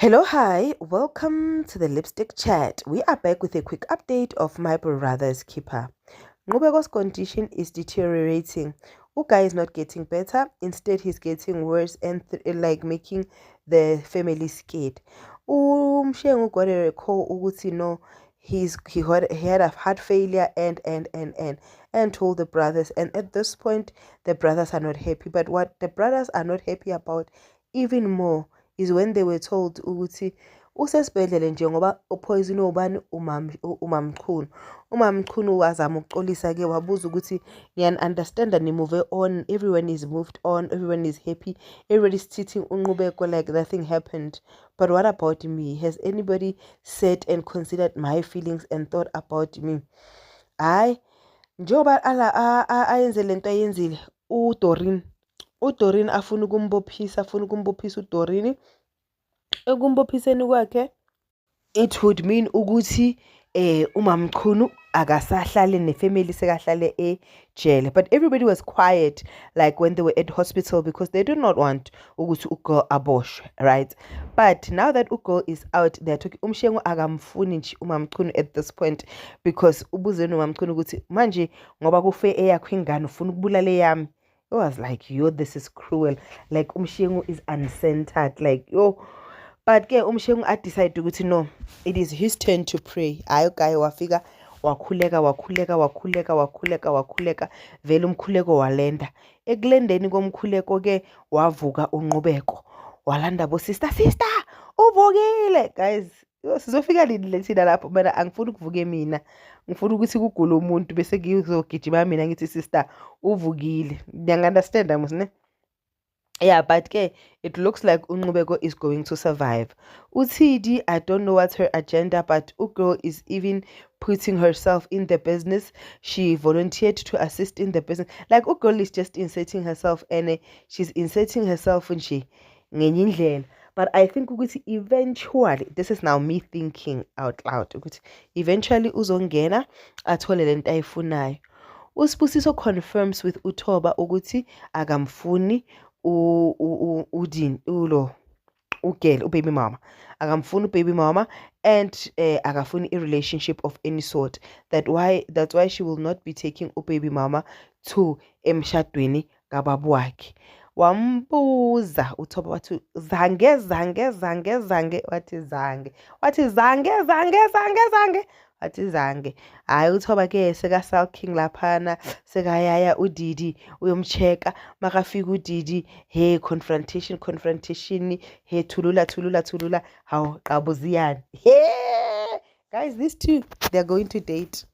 Hello, hi, welcome to the Lipstick Chat. We are back with a quick update of my brother's keeper. Nqubeko's condition is deteriorating. Ugai is not getting better, instead, he's getting worse and making the family scared. Mshengu got a call ukuthi no, he had a heart failure and told the brothers, and at this point the brothers are not happy. But what the brothers are not happy about even more is when they were told ukuthi usesibhedlele njengoba uphoyizini ubani umamchunu. Umamchunu wazama ukuxolisa-ke wabuza ukuthi ngiyani-understanda ni-move on, everyone is moved on, everyone is happy, everybody's treating uNqubeko like nothing happened. But what about me? Has anybody sat and considered my feelings and thought about me? Hayi, njengoba ayenze lento ayenzile uDoreen afuna ukumbophisa uDoreen. Ekumbophiseni kwakhe, it would mean ukuthi umamchunu akasahlale nefamily sekahlale ejele. But everybody was quiet like when they were at hospital because they do not want ukuthi uGirl aboshwe, right? But now that uGirl is out, they're talking umshengu akamfuni nje umamchunu at this point because ubuzeni umamchunu ukuthi manje ngoba kufe eyakho ingane ufuna ukubulala eyami. I was like, yo, this is cruel. Like umshengu is uncentered, like yo. But ke umshengu decide ukuthi no, it is his turn to pray. Hayi uGaye wafika wakhuleka vele umkhuleko walenda. Ekulendeni komkhuleko ke wavuka uNqubeko walanda bo sister uvukile. Guys, sizofika lini thina lapho? Mina angifuni ukuvuke mina, ngifuna ukuthi kugule umuntu bese ngizogijima mina ngithi sister uvukile. Ngiya-understand musine. Yeah, but it looks like uNqubeko is going to survive. Uthidi, I don't know what's her agenda, but uGirl is even putting herself in the business. She volunteered to assist in the business. Like uGirl is just inserting herself and she's inserting herself and she ngenye indlela. But I think ukuthi eventually, this is now me thinking out loud, ukuthi eventually uzongena athole lento ayifunayo. uSibusiso confirms with uThoba ukuthi akamfuni ubaby mama akamfuni ubaby mama, and akafuni a relationship of any sort. That's why she will not be taking ubaby mama to emshadweni kababu wakhe. Wambuza uThoba wathi zange wathi zange. Hayi uThoba ke seka-sulking laphana, sekayaya uDidi uyomcheck makafika uDidi, hey confrontation, hey thulula, hawu qabuziyani. Hey guys, these two, they're going to date.